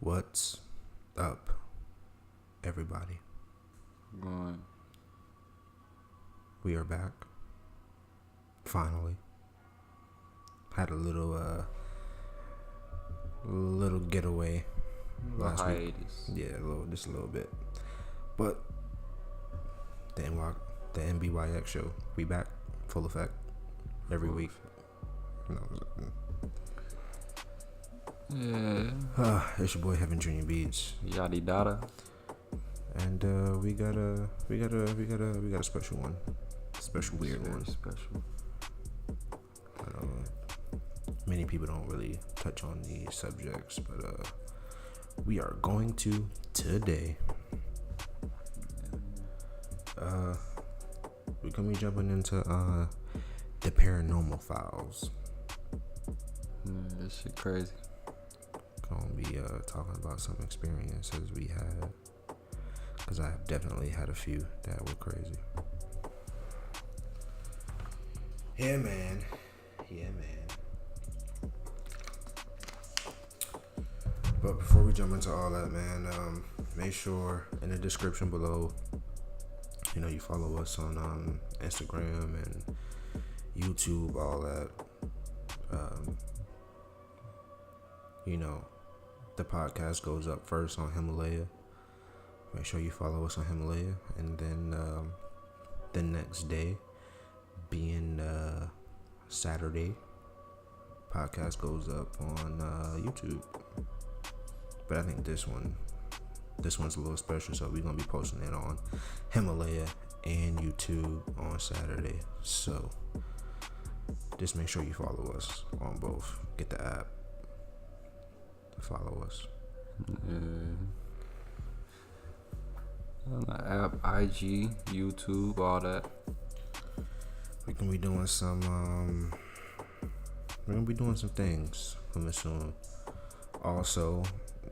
What's up, everybody? Going. We are back. Finally. Had a little getaway last week. Yeah, just a little bit. But the N.B.Y.X show, we back, full effect, every week. Yeah. It's your boy Heavenjrbeatz. Yada yada. And we got a special one, special weird one. Special. Many people don't really touch on these subjects, but we are going to today. We're gonna be jumping into the paranormal files. This shit crazy. Gonna be talking about some experiences we had, because I have definitely had a few that were crazy. Yeah, man. But before we jump into all that, man, make sure in the description below, you follow us on Instagram and YouTube, all that. The podcast goes up first on Himalaya. Make sure you follow us on Himalaya, and then the next day, being Saturday, podcast goes up on YouTube. But I think this one's a little special, so we're gonna be posting it on Himalaya and YouTube on Saturday. So just make sure you follow us on both. Get the app to follow us. On the app, IG, YouTube, all that. We're gonna be doing some things coming soon. Also,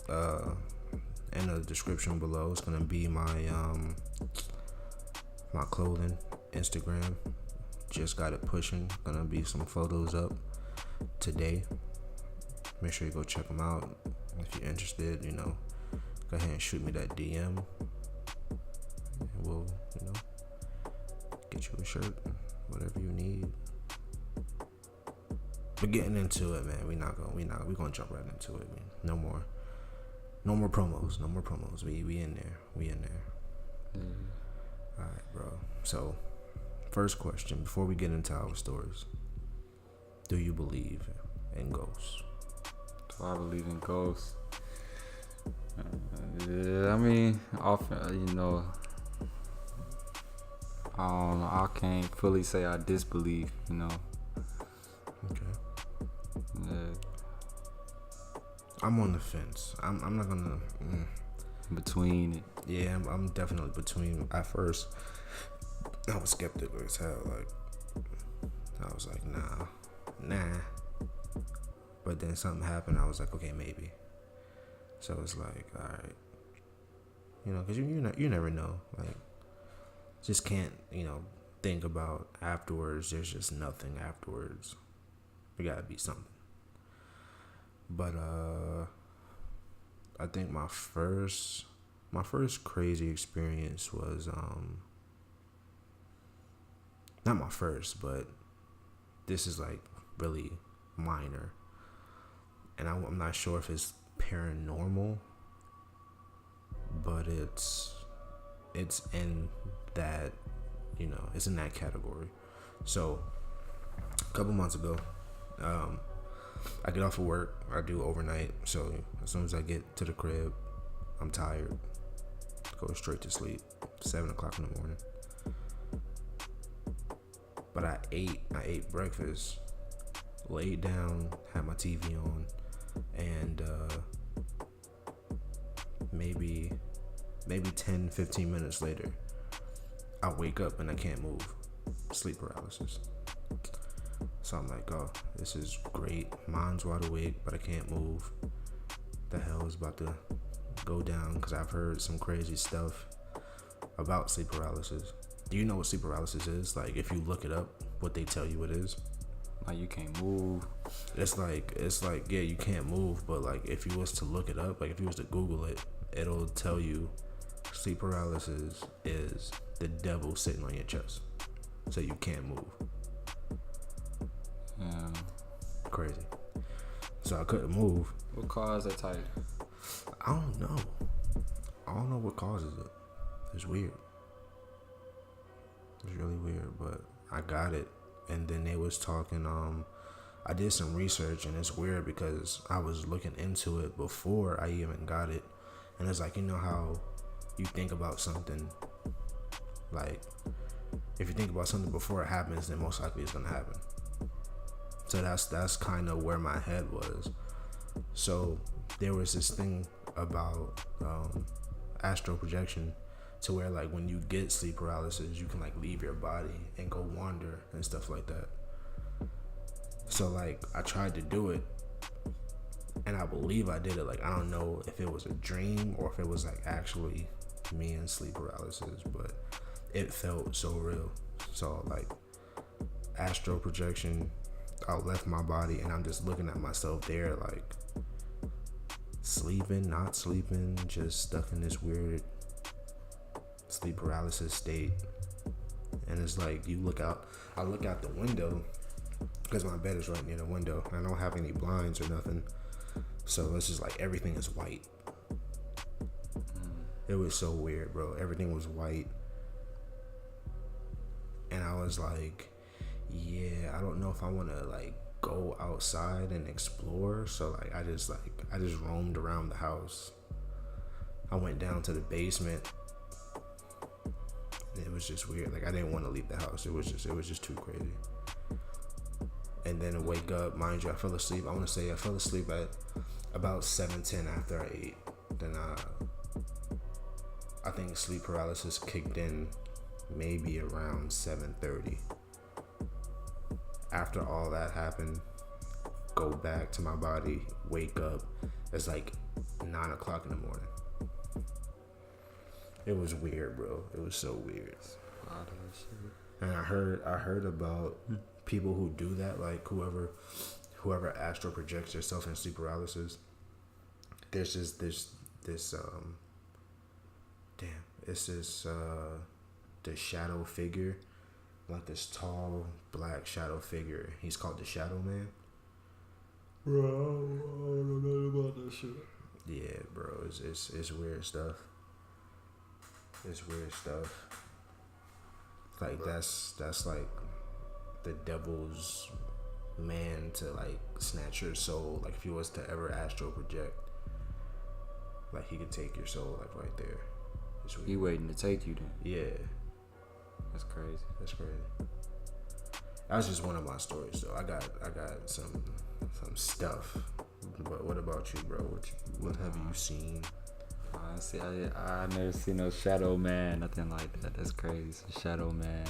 in the description below is gonna be my clothing Instagram. Just got it pushing. Gonna be some photos up today. Make sure you go check them out. If you're interested, go ahead and shoot me that DM. And we'll, get you a shirt, whatever you need. But getting into it, man, we're gonna jump right into it, man. No more promos. We in there. Alright, bro. So, first question, before we get into our stories. Do you believe in ghosts? Do I believe in ghosts? Yeah, I mean, often, I can't fully say I disbelieve, Okay. Yeah. I'm on the fence. I'm not gonna. Between it. Yeah, I'm definitely between. At first, I was skeptical as hell. I was like, nah. But then something happened. I was like, okay, maybe. So it's like, all right, because you never know. Like, just can't think about afterwards. There's just nothing afterwards. There gotta be something. But I think my first crazy experience was not my first, but this is like really minor, and I'm not sure if it's paranormal, but it's in that it's in that category. So a couple months ago, I get off of work. I do overnight, so as soon as I get to the crib, I'm tired. Go straight to sleep. 7:00 in the morning. But I ate breakfast, laid down, had my TV on, and maybe 10-15 minutes later, I wake up and I can't move. Sleep paralysis. So I'm like, oh, this is great. Mind's wide awake, but I can't move. The hell is about to go down? Because I've heard some crazy stuff about sleep paralysis. Do you know what sleep paralysis is? Like, if you look it up, what they tell you it is? Like you can't move. It's like yeah, you can't move, but like if you was to look it up, like if you was to Google it, it'll tell you sleep paralysis is the devil sitting on your chest, so you can't move. Yeah. Crazy. So I couldn't move. What caused that type? I don't know. I don't know what causes it. It's weird. It's really weird, but I got it. And then they was talking, I did some research, and it's weird because I was looking into it before I even got it. And it's like, you know how you think about something, like, if you think about something before it happens, then most likely it's gonna happen. So that's kind of where my head was. So there was this thing about astral projection, to where like when you get sleep paralysis, you can like leave your body and go wander and stuff like that. So like I tried to do it, and I believe I did it. Like I don't know if it was a dream or if it was like actually me in sleep paralysis, but it felt so real. So like astral projection, I left my body and I'm just looking at myself there, like sleeping, not sleeping, just stuck in this weird sleep paralysis state. And it's like I look out the window because my bed is right near the window. I don't have any blinds or nothing, so it's just like everything is white. It was so weird, bro. Everything was white, and I was like, yeah, I don't know if I want to like go outside and explore. So like I just roamed around the house. I went down to the basement. It was just weird. Like I didn't want to leave the house. It was just too crazy. And then I wake up, mind you, I fell asleep. I want to say I fell asleep at about 7:10 after I ate. Then I think sleep paralysis kicked in maybe around 7:30. After all that happened, go back to my body, wake up. It's like 9 o'clock in the morning. It was weird, bro. It was so weird. And I heard about people who do that, like whoever astral projects yourself in sleep paralysis. There's just this shadow figure, like this tall black shadow figure. He's called the Shadow Man. Bro, I don't know about that shit. Yeah, bro, it's weird stuff. It's weird stuff. Like that's like the devil's man to like snatch your soul. Like if he was to ever astral project, like he could take your soul like right there. He waiting to take you then. Yeah. That's crazy. That's crazy. That was just one of my stories though. I got some stuff. But what about you, bro? What have you seen? I never seen no Shadow Man, nothing like that. That's crazy. It's a Shadow Man.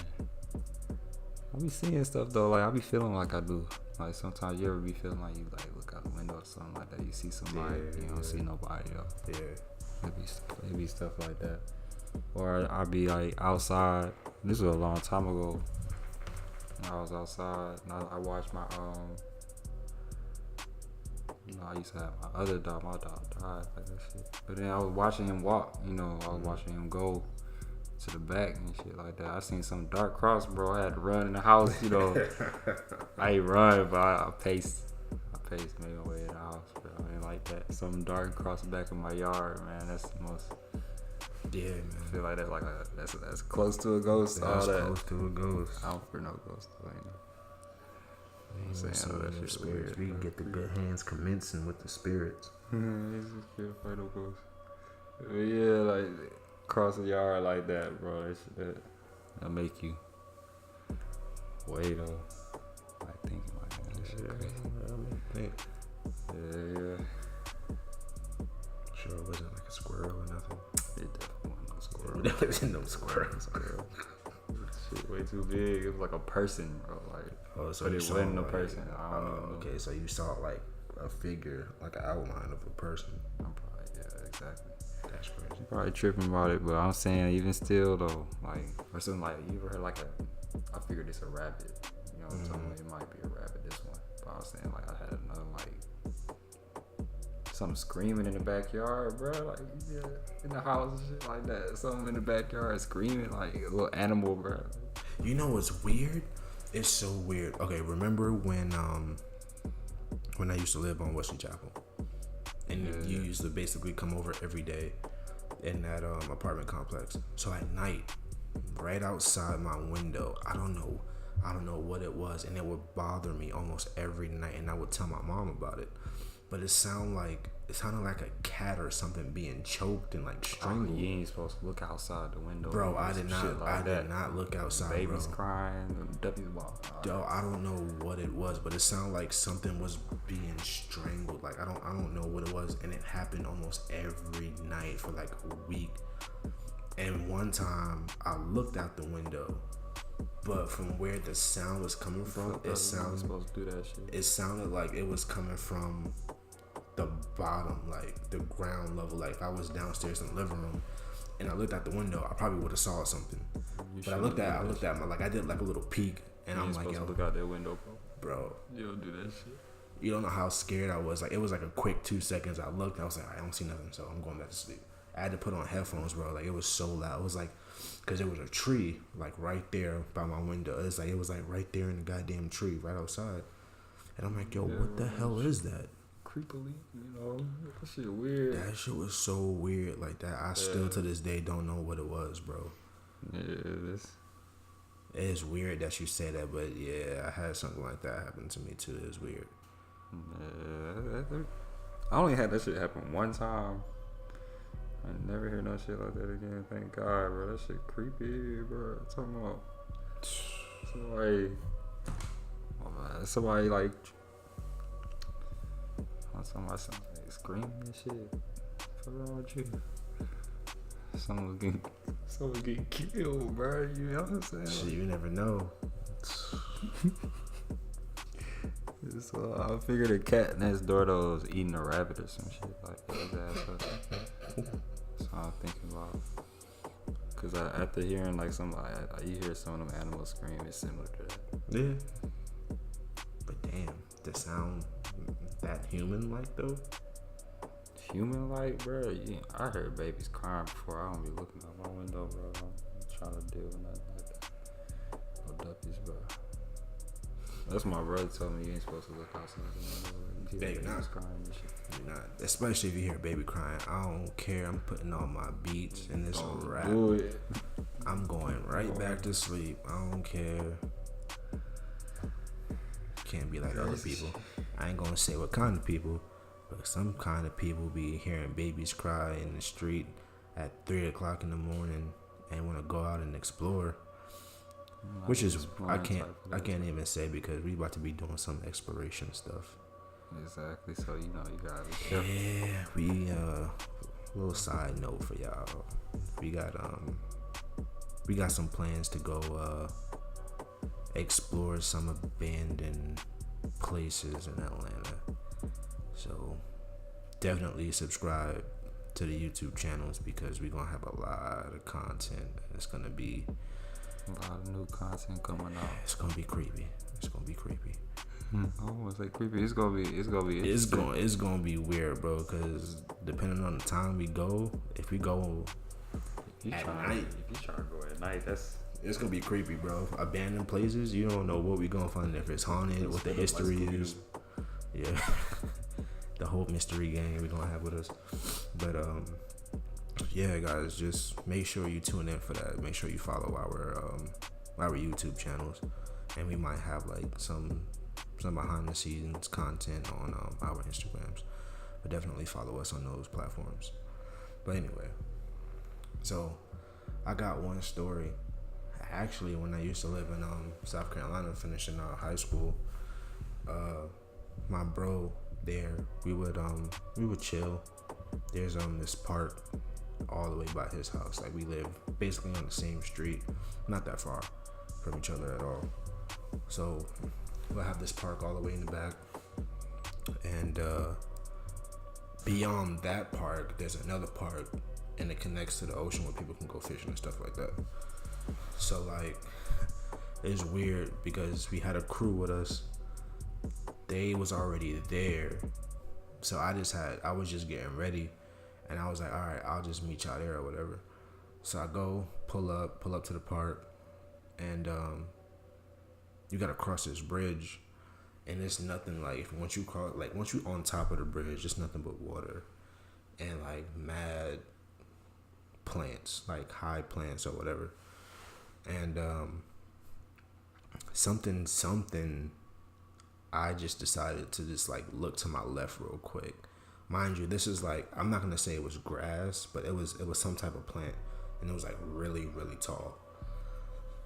I be seeing stuff though, like I be feeling like I do. Like sometimes you ever be feeling like you like look out the window or something like that. You see somebody, you don't see nobody though. Yeah. It be stuff like that. Or I be like outside. This was a long time ago. I was outside and I watched my I used to have my other dog. My dog died like that shit. But then I was watching him walk. I was watching him go to the back and shit like that. I seen some dark cross, bro. I had to run in the house. I ain't run, but I paced. Made my way in the house, bro. I ain't like that. Some dark cross the back of my yard, man. That's the most. Yeah, man. I feel like that's close to a ghost. That's close to a ghost. I don't fear no ghost. I'm saying that shit's weird. We can get the good hands commencing with the spirits. It's just fear fight no ghost. Yeah, like cross the yard like that, bro. That'll make you wait though. Like thinking like that shit crazy. Yeah. Sure it wasn't like a squirrel or nothing. It definitely wasn't no squirrel. There wasn't no squirrel. Shit way too big. It was like a person, bro. Like, so but it wasn't a person. I don't know. Okay, so you saw like a figure, like an outline of a person. I'm probably, yeah, exactly. That's crazy. Probably tripping about it, but I'm saying even still though, like or something like you ever heard like I figured it's a rabbit. You know what I'm talking about? It might be a rabbit, this one. But I was saying, like, I had another, like, something screaming in the backyard, bro. Like, yeah, in the house and shit like that. Something in the backyard screaming, like a little animal, bro. You know what's weird? It's so weird. Okay, remember when I used to live on Western Chapel, and you used to basically come over every day in that apartment complex. So at night, right outside my window, I don't know what it was, and it would bother me almost every night, and I would tell my mom about it. But it sounded like a cat or something being choked and like strangled. You ain't supposed to look outside the window. Bro, I did not look outside, Babies bro. crying, W's walking. Yo, I don't know what it was, but it sounded like something was being strangled. Like I don't know what it was, and it happened almost every night for like a week. And one time I looked out the window, but from where the sound was coming from, it sounded supposed to do that shit. It sounded like it was coming from the bottom, like the ground level. Like if I was downstairs in the living room and I looked out the window, I probably would have saw something. But I looked at my, like I did like a little peek, and I'm like, yo, look out that window, bro. You don't do that shit. You don't know how scared I was. Like it was like a quick 2 seconds. I looked, and I was like, I don't see nothing, so I'm going back to sleep. I had to put on headphones, bro. Like it was so loud. It was like, cause there was a tree like right there by my window. It was like right there in the goddamn tree right outside. And I'm like, yo, what the hell is that? Creepily, you know, that shit weird. That shit was so weird like that. I still to this day don't know what it was, bro. Yeah, it is. It's weird that you say that, but yeah, I had something like that happen to me too. It was weird. Yeah, I only had that shit happen one time. I never hear no shit like that again. Thank God, bro. That shit creepy, bro. I'm talking about somebody like. I'm talking about somebody screaming and shit. What's wrong with you? Someone getting killed, bro. You know what I'm saying? Shit, you never know. So I figured a cat next door though was eating a rabbit or some shit like that. So I'm thinking about, cause after hearing like you hear some of them animals scream, it's similar to that. Yeah. But damn, the sound that human like though. Human like, bro. Yeah, I heard babies crying before. I don't be looking out my window, bro. I'm trying to deal with nothing like that. No duppies, bro. That's my brother told me you ain't supposed to look outside the window. Baby, not. Crying and shit. You're not. Especially if you hear a baby crying. I don't care. I'm putting on my beats and it's a wrap. Do it. I'm going right back to sleep. I don't care. Can't be like other people. I ain't gonna say what kind of people, but some kind of people be hearing babies cry in the street at 3 o'clock in the morning and want to go out and explore. Which is I can't even say because we about to be doing some exploration stuff. Exactly. So you know you gotta be careful. Yeah, we little side note for y'all. We got some plans to go explore some abandoned places in Atlanta. So definitely subscribe to the YouTube channels because we're gonna have a lot of content. It's gonna be a lot of new content coming out. It's gonna be creepy. I don't want to say creepy. It's gonna be weird, bro. Because depending on the time we go, if we go at night, if you try to go at night, it's gonna be creepy, bro. Abandoned places, you don't know what we gonna find. If it's haunted, what the history is. Yeah, the whole mystery game we gonna have with us. But yeah, guys, just make sure you tune in for that. Make sure you follow our YouTube channels, and we might have like some behind the scenes content on our Instagrams. But definitely follow us on those platforms. But anyway, so I got one story. Actually, when I used to live in South Carolina, finishing high school, my bro there, we would chill. There's this park all the way by his house. Like we live basically on the same street, not that far from each other at all. So we'll have this park all the way in the back, and beyond that park, there's another park, and it connects to the ocean where people can go fishing and stuff like that. So like it's weird because we had a crew with us. They was already there, so I was just getting ready, and I was like, all right, I'll just meet y'all there or whatever. So I go pull up to the park, and you gotta cross this bridge, and it's nothing like once you on top of the bridge, it's nothing but water, and like mad plants, like high plants or whatever, and something. I just decided to just like look to my left real quick. Mind you, this is like, I'm not gonna say it was grass, but it was some type of plant, and it was like really, really tall.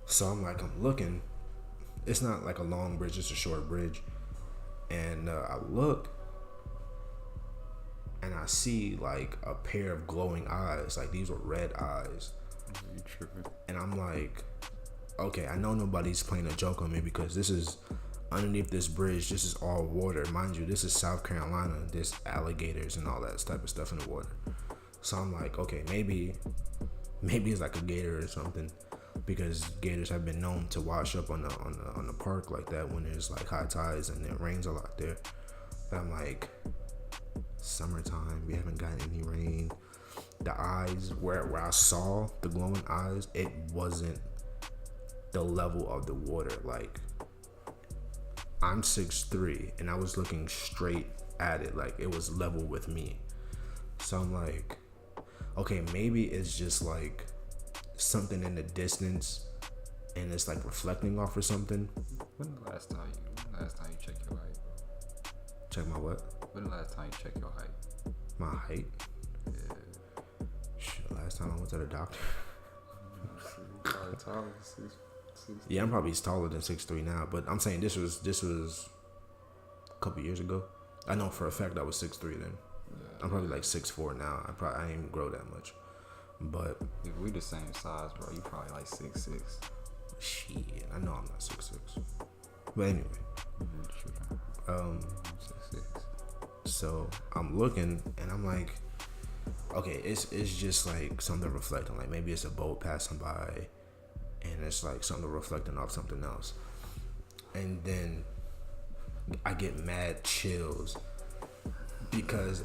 So I'm looking. It's not like a long bridge, just a short bridge. And I look, and I see like a pair of glowing eyes. Like these were red eyes. You tripping? And I'm like, okay, I know nobody's playing a joke on me because this is underneath this bridge. This is all water. Mind you, this is South Carolina. There's alligators and all that type of stuff in the water. So I'm like, okay, maybe it's like a gator or something, because gators have been known to wash up on the park like that when there's like high tides and it rains a lot there. But I'm like, summertime, we haven't gotten any rain. The eyes where I saw the glowing eyes, it wasn't the level of the water. Like, I'm 6'3", and I was looking straight at it, like it was level with me. So I'm like, okay, maybe it's just like something in the distance, and it's like reflecting off or something. When the last time you checked your height, bro? Check my what? When the last time you checked your height? My height? Yeah. Shit, last time I went to the doctor. Probably taller, 6'3". Yeah, I'm probably taller than 6'3" now, but I'm saying this was a couple years ago. I know for a fact I was 6'3" then. Yeah, I'm probably like 6'4" now. I didn't even grow that much. But if we the same size, bro, you probably like 6'6". Shit, I know I'm not 6'6". But anyway. 6'6". So I'm looking, and I'm like, okay, it's just like something reflecting. Like maybe it's a boat passing by, and it's like something reflecting off something else. And then I get mad chills because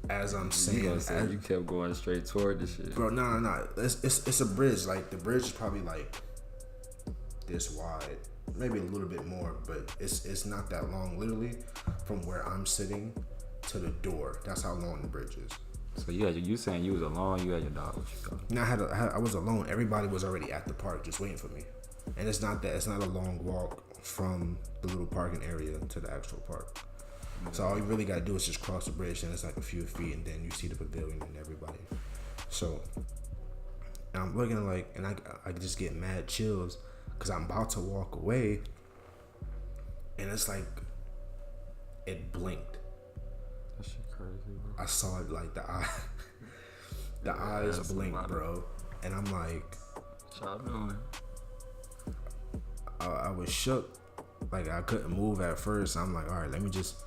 as I'm saying, you kept going straight toward the shit. Bro, no. It's a bridge. Like the bridge is probably like this wide, maybe a little bit more, but it's not that long. Literally, from where I'm sitting to the door, that's how long the bridge is. So you saying you was alone? You had your dog with you? No, I was alone. Everybody was already at the park, just waiting for me. And it's not a long walk from the little parking area to the actual park. So all you really gotta do is just cross the bridge, and it's like a few feet, and then you see the pavilion and everybody. So I'm looking like, and I just get mad chills because I'm about to walk away, and it's like it blinked. That shit crazy, bro. I saw it like the eyes blinked, bro, and I'm like, what y'all doing? I was shook, like I couldn't move at first. I'm like, all right, let me just.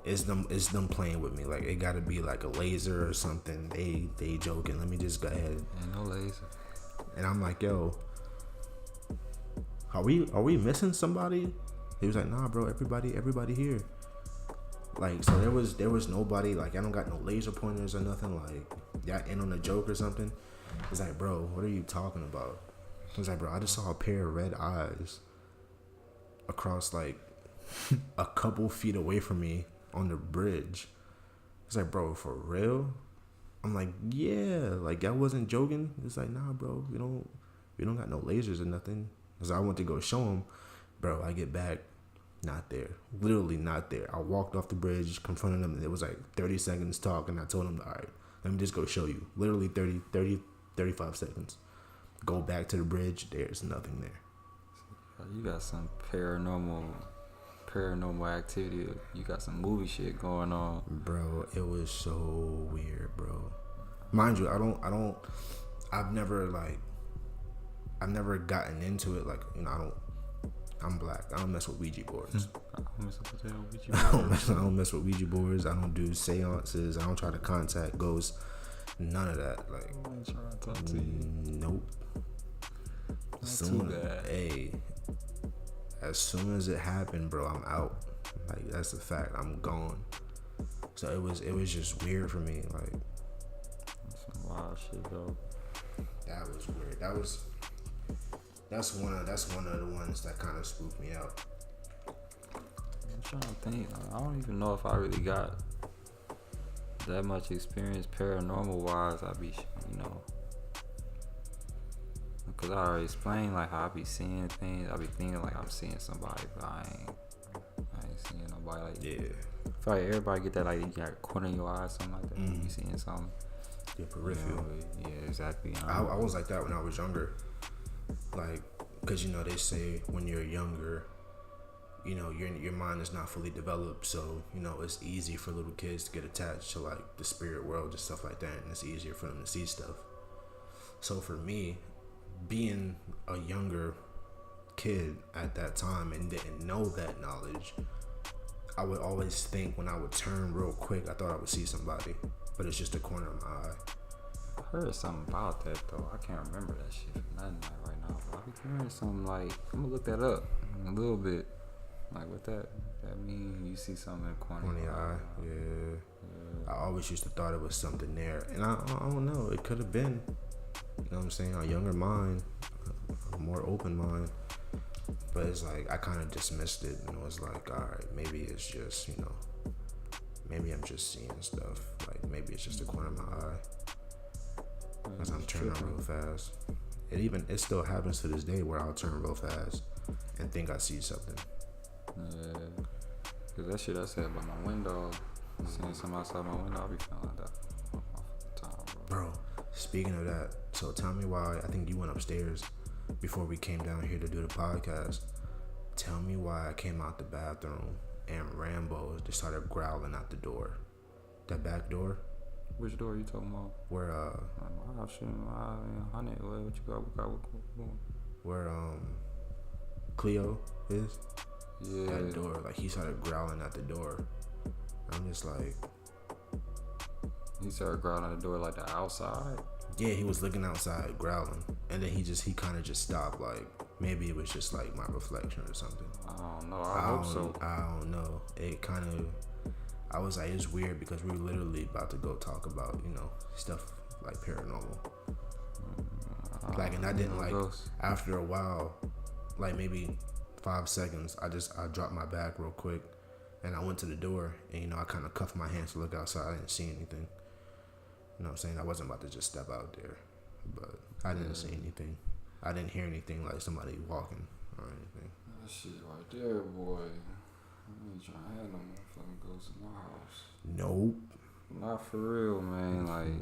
It's them playing with me. Like it gotta be like a laser or something. They joking. Let me just go ahead. Ain't no laser. And I'm like, yo, are we missing somebody? He was like, nah, bro, everybody here. Like, so there was nobody. Like, I don't got no laser pointers or nothing. Like, y'all in on a joke or something. He's like, bro, what are you talking about? He was like, bro, I just saw a pair of red eyes across like a couple feet away from me on the bridge. It's like, bro, for real? I'm like, yeah, like I wasn't joking. It's like, nah, bro, we don't got no lasers or nothing. Cause I went to go show him, bro. I get back, not there, literally not there. I walked off the bridge, confronted him, and it was like 30 seconds talk, and I told him, all right, let me just go show you. Literally 35 seconds. Go back to the bridge. There's nothing there. You got some paranormal activity. You got some movie shit going on, bro. It was so weird, bro. Mind you, I've never gotten into it. Like, you know, I'm black. I don't mess with Ouija boards. I don't mess with Ouija boards. I don't do seances. I don't try to contact ghosts. None of that. Like, I'm trying to talk to you. Nope. As soon as it happened, bro, I'm out. Like, that's the fact. I'm gone. So it was just weird for me. Like, That's some wild shit, though. that was weird. That's one of the ones that kind of spooked me out. I'm trying to think. I don't even know if I really got that much experience paranormal wise. I be, because I already explained like how I be seeing things. I be thinking like I'm seeing somebody, but I ain't seeing nobody. Like, Yeah. I feel like everybody get that, like, you got a corner in your eye, something like that. You be seeing something. Your peripheral. Yeah, exactly. I was like that when I was younger. Like, because, they say when you're younger, your mind is not fully developed. So, it's easy for little kids to get attached to, like, the spirit world and stuff like that. And it's easier for them to see stuff. So, for me, being a younger kid at that time and didn't know that knowledge, I would always think when I would turn real quick, I thought I would see somebody, but it's just the corner of my eye. I heard something about that though. I can't remember that shit for nothing right now. But I be hearing something like, I'm gonna look that up a little bit. Like, what that mean? You see something in the corner of your eye? Yeah. I always used to thought it was something there, and I don't know. It could have been. You know what I'm saying? A younger mind, a more open mind. But it's like, I kind of dismissed it and was like, all right, maybe it's just, maybe I'm just seeing stuff. Like, maybe it's just the corner of my eye. Because I'm turning real fast. It still happens to this day where I'll turn real fast and think I see something. Yeah. Because that shit I said about my window, seeing something outside my window, I'll be feeling like that all the time, bro. Speaking of that, so tell me why, I think you went upstairs before we came down here to do the podcast. Tell me why I came out the bathroom and Rambo just started growling out the door. That back door. Which door are you talking about? Where what you got? Where Cleo is? Yeah. That door. Like, he started growling at the door. I'm just like, he started growling at the door like the outside? Yeah, he was looking outside, growling, and then he kind of just stopped. Like, maybe it was just like my reflection or something. I don't know. I hope so. I don't know. It kind of. I was like, it's weird because we were literally about to go talk about stuff like paranormal. Like, and I didn't like. After a while, like maybe 5 seconds, I dropped my bag real quick, and I went to the door, and I kind of cuffed my hands to look outside. I didn't see anything. You know what I'm saying? I wasn't about to just step out there, but I didn't see anything. I didn't hear anything like somebody walking or anything. That shit right there, boy. I ain't trying to have no motherfucking ghosts in my house. Nope. Not for real, man. Like,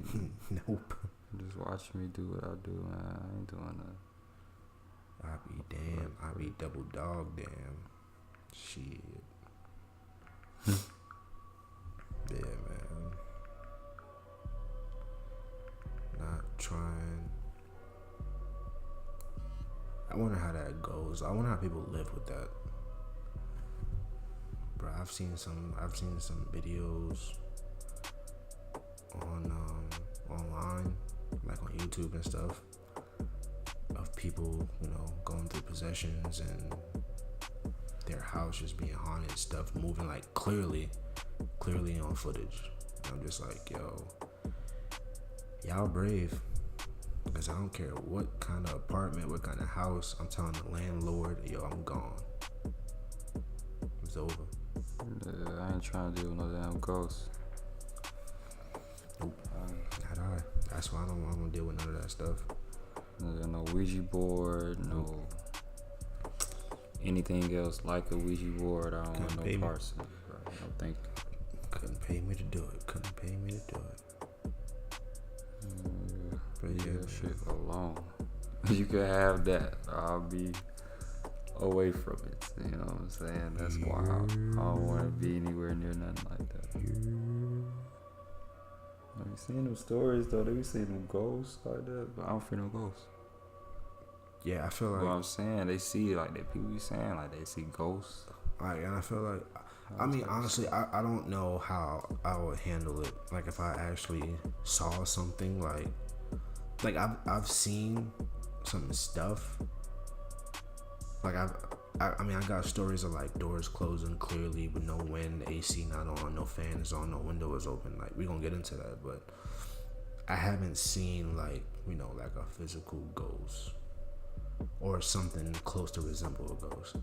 nope. Just watch me do what I do, man. I ain't doing that. I be damn. I be double dog damn. Shit. Yeah, man. Not trying. I wonder how that goes. I wonder how people live with that. Bro, I've seen some videos on online, like on YouTube and stuff, of people, going through possessions and their house just being haunted, stuff moving like clearly on footage. And I'm just like, yo, y'all brave. Because I don't care what kind of apartment, what kind of house, I'm telling the landlord, yo, I'm gone. It's over. Yeah, I ain't trying to deal with no damn ghosts. Nope. Not I. That's why I don't deal with none of that stuff. No Ouija board, no anything else like a Ouija board. I don't want no parts of it, bro. No thank you. Couldn't pay me to do it. But yeah, shit alone. You can have that. I'll be away from it. You know what I'm saying? That's wild. I don't want to be anywhere near nothing like that. Have you seen them stories though? They be seeing them ghosts like that, but I don't fear no ghosts. Yeah, I feel like. What I'm saying, they see like that. People be saying like they see ghosts. Like, and I feel like. I mean, honestly, I don't know how I would handle it. Like, if I actually saw something, like I've seen some stuff, Like I mean, I got stories of like doors closing clearly with no wind, AC not on, no fans on, no window is open. Like we gonna get into that, but I haven't seen like like a physical ghost or something close to resemble a ghost.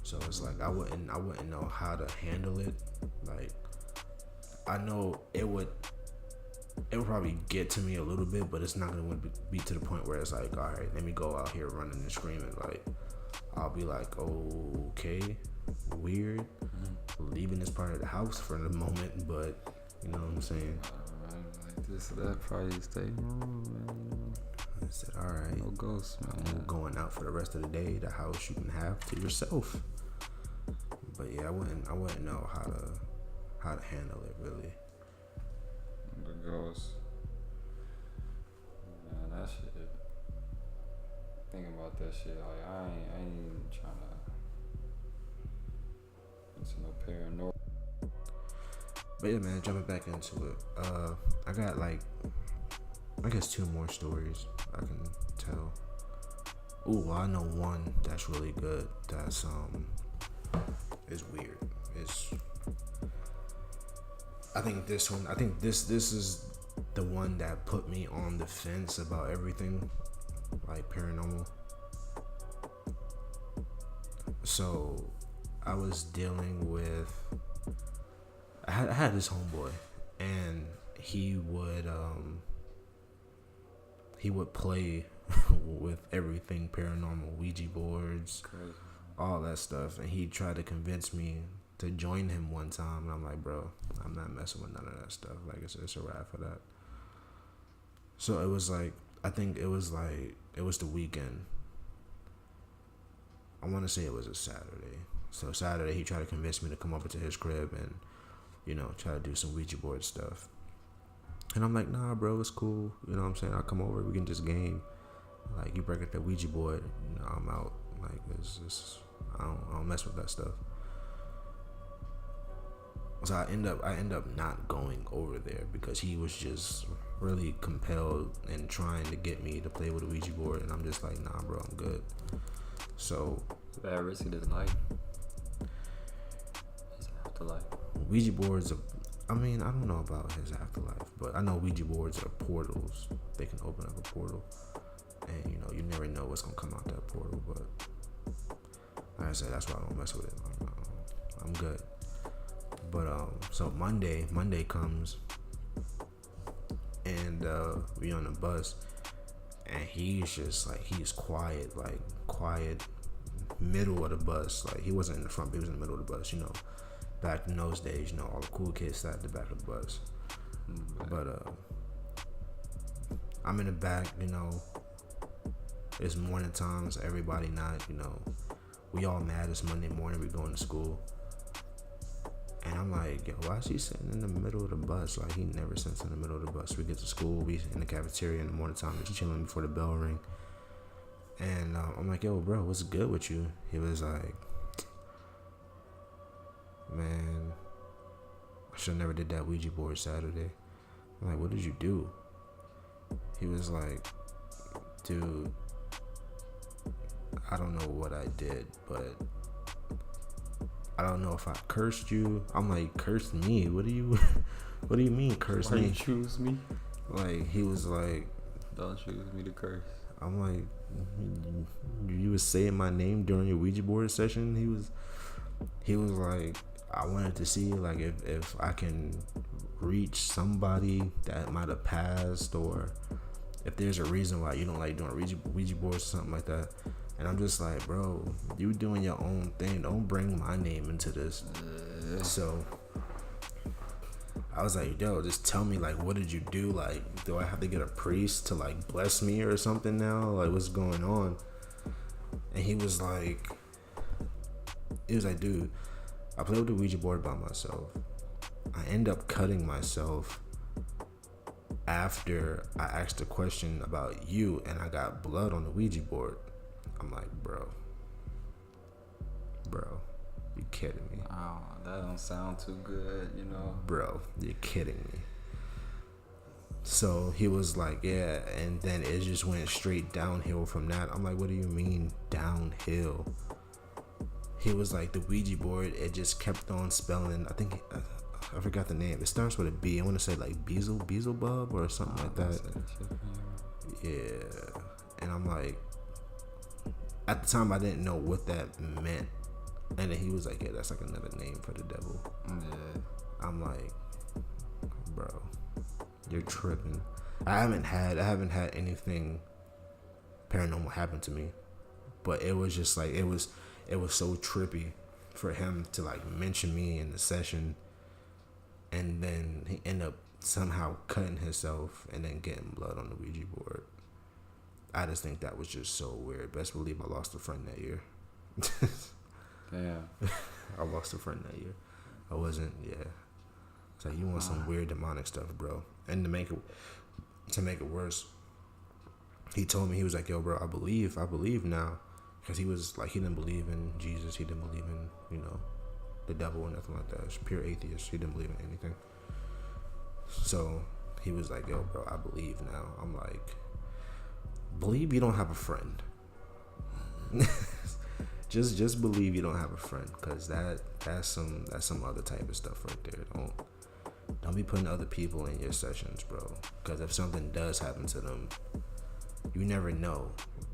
So it's like I wouldn't know how to handle it. Like I know it would probably get to me a little bit, but it's not gonna be to the point where it's like, all right, let me go out here running and screaming. Like I'll be like, okay, weird, leaving this part of the house for the moment, but you know what I'm saying. Like this, that probably stay home, man. I said, all right, no ghosts, man. I'm going out for the rest of the day. The house you can have to yourself. But yeah, I wouldn't know how to handle it really. The ghosts, man, that shit. Thinking about that shit, like I ain't even trying to into no paranormal. But yeah, man, jumping back into it. I got like, I guess 2 more stories I can tell. Ooh, well, I know one that's really good. That's is weird. I think this is the one that put me on the fence about everything, like paranormal. So I was dealing with. I had this homeboy, and he would play with everything paranormal, Ouija boards, crazy, all that stuff, and he tried to convince me to join him one time, and I'm like, bro, I'm not messing with none of that stuff. Like it's a wrap for that. So it was like, I think it was the weekend. I want to say it was a Saturday. So Saturday he tried to convince me to come over to his crib and try to do some Ouija board stuff. And I'm like, nah, bro, it's cool. You know what I'm saying? I'll come over. We can just game. Like, you break up that Ouija board, I'm out. Like, it's I don't mess with that stuff. So I end up not going over there because he was just really compelled and trying to get me to play with a Ouija board, and I'm just like, nah, bro, I'm good. So that risk of his life. His afterlife. Ouija boards are, I mean, I don't know about his afterlife, but I know Ouija boards are portals. They can open up a portal, and you never know what's gonna come out that portal. But like I said, that's why I don't mess with it. I'm good. But so Monday comes, and we on the bus, and he's just like, he's quiet, middle of the bus. Like he wasn't in the front, but he was in the middle of the bus. Back in those days, all the cool kids sat at the back of the bus. But I'm in the back, it's morning time, so everybody not, we all mad. It's Monday morning, we going to school. And I'm like, yo, why is he sitting in the middle of the bus? Like, he never sits in the middle of the bus. We get to school, we in the cafeteria in the morning time, just chilling before the bell ring. And I'm like, yo, bro, what's good with you? He was like, man, I should have never did that Ouija board Saturday. I'm like, what did you do? He was like, dude, I don't know what I did, but I don't know if I cursed you. I'm like, cursed me? What do you mean curse me? You choose me? Like, he was like, don't choose me to curse. I'm like, you was saying my name during your Ouija board session? He was like, I wanted to see like if I can reach somebody that might have passed, or if there's a reason why you don't like doing Ouija boards or something like that. And I'm just like, bro, you doing your own thing. Don't bring my name into this. So I was like, yo, just tell me, like, what did you do? Like, do I have to get a priest to like bless me or something now? Like, what's going on? And he was like, dude, I played with the Ouija board by myself. I end up cutting myself after I asked a question about you, and I got blood on the Ouija board. I'm like, bro, you kidding me? Oh, that don't sound too good, Bro, you're kidding me. So he was like, yeah, and then it just went straight downhill from that. I'm like, what do you mean downhill? He was like, the Ouija board, it just kept on spelling. I think I forgot the name. It starts with a B. I want to say like Beelzebub or something like that. Yeah, and I'm like, at the time I didn't know what that meant, and then he was like, yeah, that's like another name for the devil. Yeah. I'm like, bro, you're tripping. I haven't had anything paranormal happen to me, but it was just like it was so trippy for him to like mention me in the session, and then he ended up somehow cutting himself and then getting blood on the Ouija board. I just think that was just so weird. Best believe I lost a friend that year. Damn. I lost a friend that year. I wasn't, yeah. It's like, you want some weird demonic stuff, bro. And to make it worse, he told me, he was like, yo, bro, I believe now. Because he was like, he didn't believe in Jesus. He didn't believe in, you know, the devil or nothing like that. He's pure atheist. He didn't believe in anything. So he was like, yo, bro, I believe now. I'm like, believe you don't have a friend. just believe you don't have a friend, because that's some other type of stuff right there. Don't be putting other people in your sessions, bro, because if something does happen to them, you never know.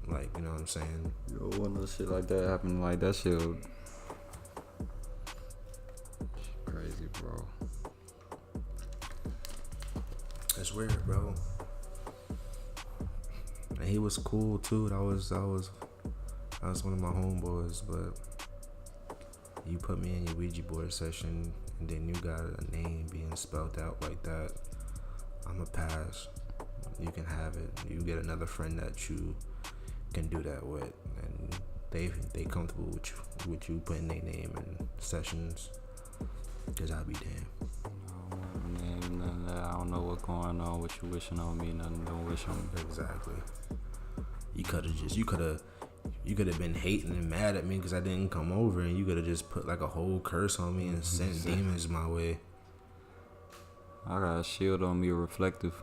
Like, you know what I'm saying? Yo, when the shit like that happen, like that shit crazy, bro. It's weird, bro. And he was cool too. That was one of my homeboys, but you put me in your Ouija board session and then you got a name being spelled out like that, I'ma pass. You can have it. You get another friend that you can do that with, and they comfortable with you putting their name in sessions, because I'll be damned. I don't know what's going on, what you wishing on me, nothing don't wish on me. Exactly. You could have been hating and mad at me because I didn't come over, and you could have just put like a whole curse on me and sent demons my way. I got a shield on me, reflective.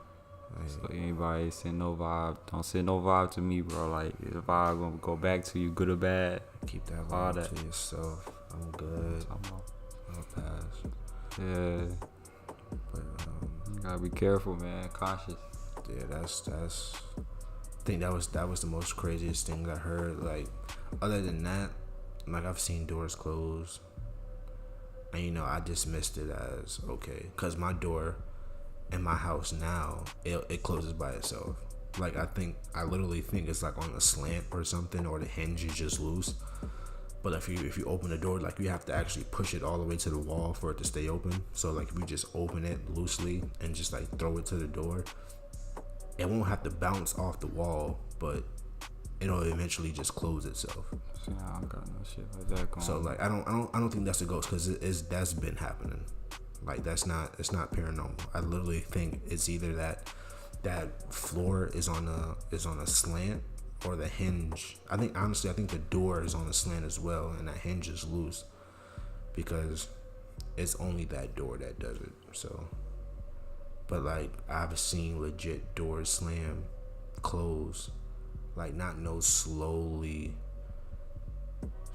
Right. So anybody send no vibe, don't send no vibe to me, bro. Like, if vibe gonna go back to you, good or bad, keep that vibe to yourself. I'm good. I'll pass. Yeah. But you gotta be careful, man. Cautious. Yeah, that's. I think that was the most craziest thing I heard. Like, other than that, like, I've seen doors close, and you know, I dismissed it as okay, cause my door in my house now, it closes by itself. Like, I literally think it's like on a slant or something, or the hinge is just loose. But if you open the door, like, you have to actually push it all the way to the wall for it to stay open. So like, if you just open it loosely and just like throw it to the door, it won't have to bounce off the wall, but it'll eventually just close itself. Yeah, I don't got no shit like that going. So like, I don't think that's a ghost, because that's been happening. Like, it's not paranormal. I literally think it's either that floor is on a slant, or the hinge. I think the door is on a slant as well, and that hinge is loose, because it's only that door that does it. So, but like, I've seen legit doors slam, close, like, not no slowly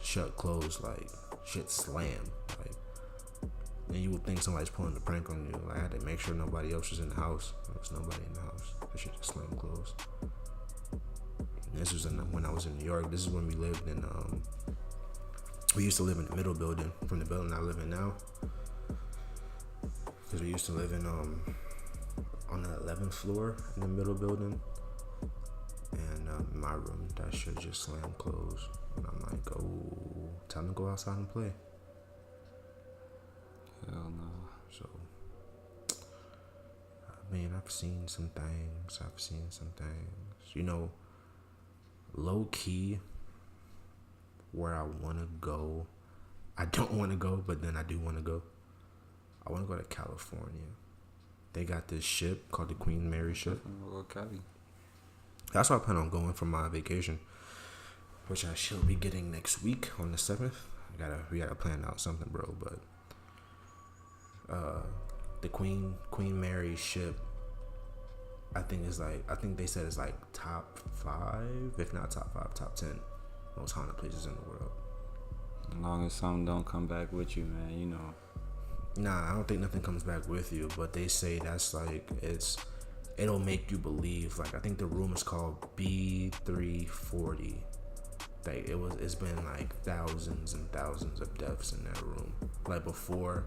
shut, close, like shit slam, like. And you would think somebody's pulling a prank on you. Like, I had to make sure nobody else was in the house. There was nobody in the house. That shit just slammed closed. And this was when I was in New York. This is when we lived in. We used to live in the middle building from the building I live in now. Because we used to live in on the 11th floor in the middle building. And in my room, that shit just slammed closed. And I'm like, oh, time to go outside and play. Hell no. So, I mean, I've seen some things. You know, low key, where I want to go. I don't want to go, but then I do want to go. I want to go to California. They got this ship called the Queen Mary ship. That's why I plan on going for my vacation, which I shall be getting next week on the 7th. We gotta plan out something, bro, but the Queen Mary ship I think they said it's like top 5, if not top 5, top 10 most haunted places in the world. As long as something don't come back with you, man, you know. Nah, I don't think nothing comes back with you, but they say that's like it'll make you believe. Like I think the room is called B340. Like it's been like thousands and thousands of deaths in that room. Like before,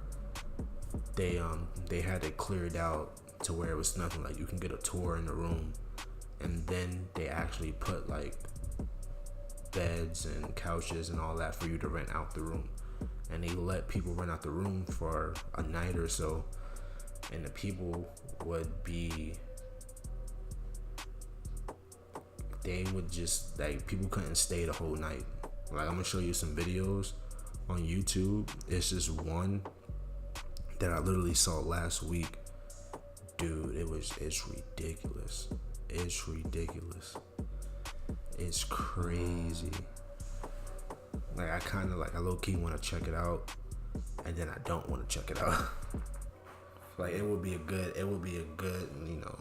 they had it cleared out to where it was nothing. Like you can get a tour in the room, and then they actually put like beds and couches and all that for you to rent out the room. And they let people rent out the room for a night or so, and the people would be, they would just, like, people couldn't stay the whole night. Like, I'm gonna show you some videos on YouTube. It's just one that I literally saw last week. Dude, it's ridiculous. It's ridiculous. It's crazy. Like I low-key want to check it out, and then I don't want to check it out. Like it would be a good, you know,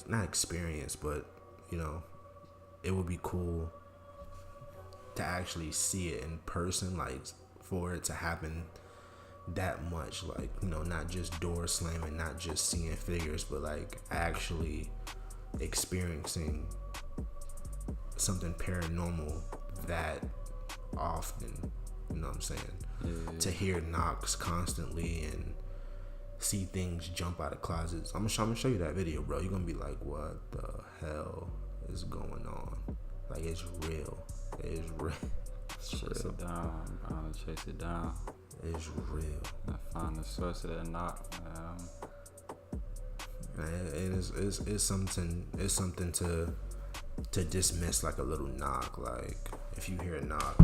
not experience, but you know, it would be cool to actually see it in person, like for it to happen that much, like, you know, not just door slamming, not just seeing figures, but like actually experiencing something paranormal that often, you know what I'm saying? Yeah. To hear knocks constantly and see things jump out of closets. I'm gonna show you that video, bro. You're gonna be like, what the hell is going on? Like, it's real. It's real. Chase it down. I'm gonna chase it down. It's real. I find the source of that knock, man. It's something to dismiss, like a little knock. Like if you hear a knock,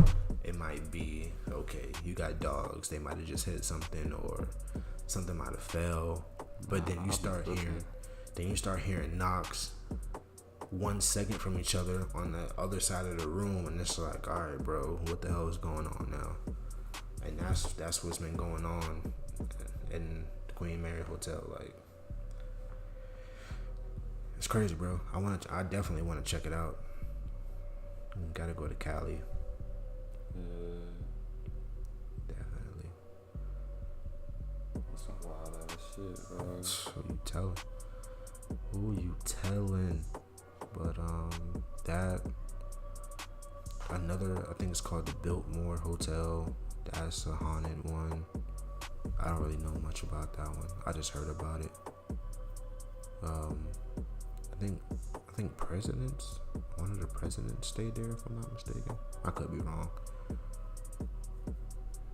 it might be okay. You got dogs; they might have just hit something, or something might have fell. But then you start hearing knocks 1 second from each other on the other side of the room, and it's like, all right, bro, what the hell is going on now? And that's what's been going on in the Queen Mary Hotel. Like, it's crazy, bro. I definitely want to check it out. Gotta go to Cali. Definitely. That's some wild ass shit, bro. Who you telling? But that another, I think it's called the Biltmore Hotel. That's a haunted one. I don't really know much about that one. I just heard about it. I think one of the presidents stayed there, if I'm not mistaken. I could be wrong.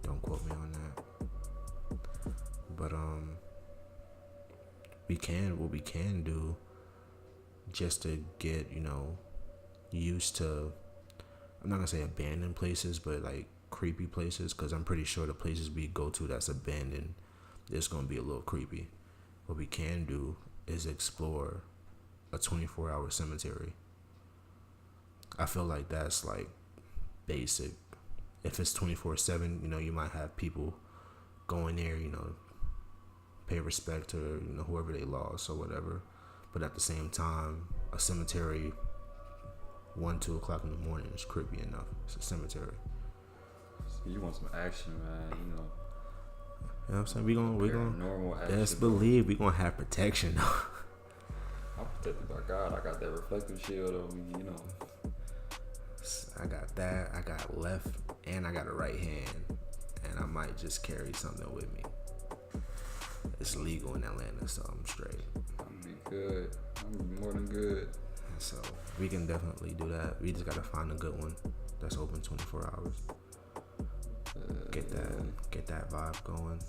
Don't quote me on that. But what we can do just to get, you know, used to, I'm not gonna say abandoned places, but like creepy places, because I'm pretty sure the places we go to that's abandoned, it's gonna be a little creepy. What we can do is explore a 24-hour cemetery. I feel like that's like basic. If it's 24/7, you know, you might have people going there, you know, pay respect to, you know, whoever they lost or whatever. But at the same time, a cemetery 1-2 o'clock in the morning is creepy enough. It's a cemetery. So you want some action, man? You know. You know what I'm saying? We gonna normal action. Best believe we gonna have protection though. I'm protected by God. I got that reflective shield on me, you know. I got that. I got left and I got a right hand, and I might just carry something with me. It's legal in Atlanta, so I'm straight. I'm be good. I'm more than good. So we can definitely do that. We just gotta find a good one that's open 24 hours. Get that vibe going.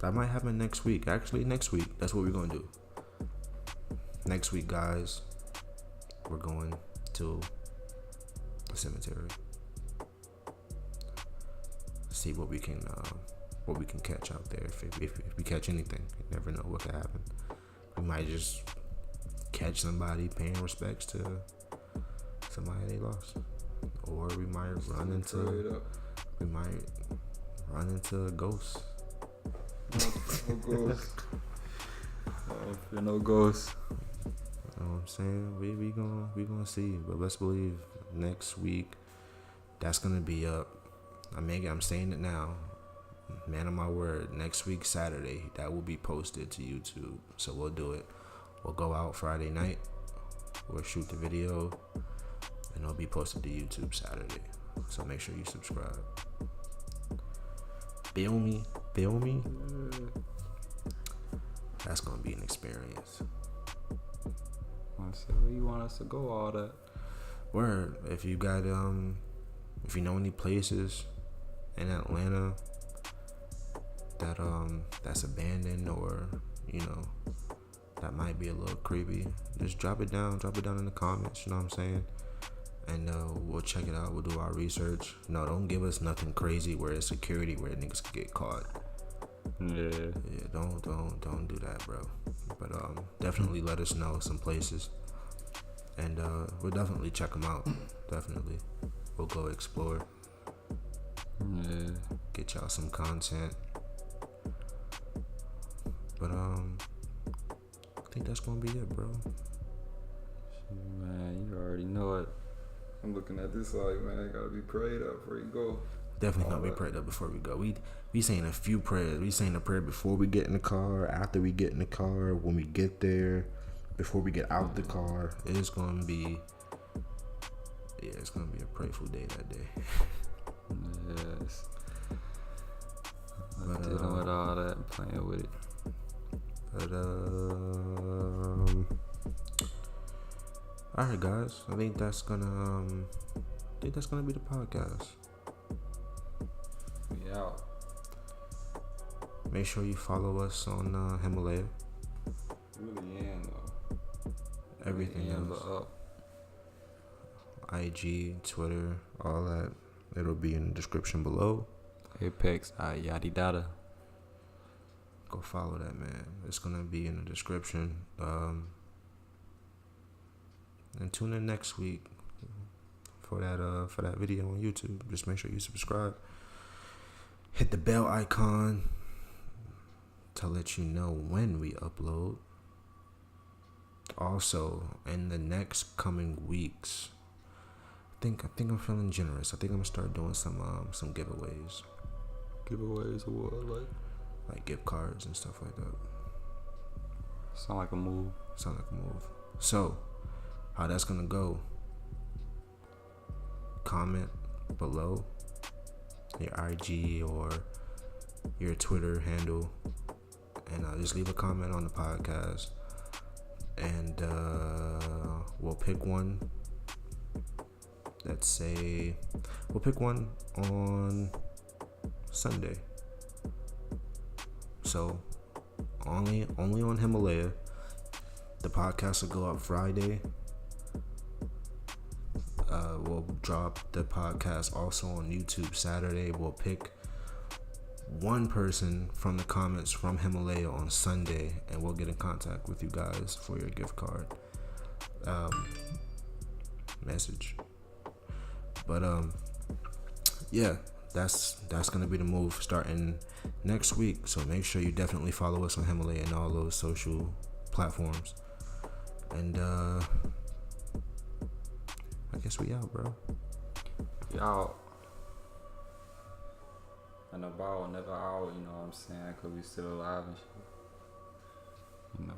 That might happen next week. Actually, next week. That's what we're gonna do. Next week, guys, we're going to the cemetery. See what we can catch out there. If we catch anything, you never know what could happen. We might just catch somebody paying respects to somebody they lost, or we might run into a ghost. A ghost. don't fear no ghosts. You know what I'm saying? We gonna see, but let's believe next week that's gonna be up. I'm saying it now. Man of my word, next week Saturday that will be posted to YouTube. So we'll do it. We'll go out Friday night. We'll shoot the video, and it'll be posted to YouTube Saturday. So make sure you subscribe. Feel me? That's gonna be an experience. So where you want us to go? All that. Word. If you got if you know any places in Atlanta that that's abandoned, or that might be a little creepy, just drop it down in the comments, you know what I'm saying? And we'll check it out. We'll do our research. No, don't give us nothing crazy where it's security, where niggas could get caught. Yeah, don't do that, bro. But definitely let us know some places, and we'll definitely check them out. Definitely, we'll go explore. Yeah, Get y'all some content. But I think that's gonna be it, bro. man, you already know it. I'm looking at this like, man, I gotta be prayed up before you go. Definitely gonna be prayed up before we go. We saying a few prayers. We saying a prayer before we get in the car, after we get in the car, when we get there, before we get out the car. It's gonna be a prayerful day that day. Yes. But, dealing with all that and playing with it. But all right, guys. I think that's gonna be the podcast. We out. Make sure you follow us on Himalaya. Really am though. Everything Really else. up. IG, Twitter, all that. It'll be in the description below. Apex, yada yada. Go follow that, man. It's gonna be in the description. And tune in next week for that video on YouTube. Just make sure you subscribe. Hit the bell icon to let you know when we upload. Also, in the next coming weeks, I think I'm feeling generous. I think I'm gonna start doing some giveaways. Giveaways or what? Like gift cards and stuff like that. Sound like a move. So, how that's gonna go? Comment below your IG or your Twitter handle, and just leave a comment on the podcast, and we'll pick one. We'll pick one on Sunday. So only on Himalaya. The podcast will go up Friday. We'll drop the podcast also on YouTube Saturday. We'll pick one person from the comments from Himalaya on Sunday, and we'll get in contact with you guys for your gift card message. But yeah, that's gonna be the move starting next week. So make sure you definitely follow us on Himalaya and all those social platforms. And I guess we out, bro. We out. And about never out, you know what I'm saying? Cause we still alive and shit. You know.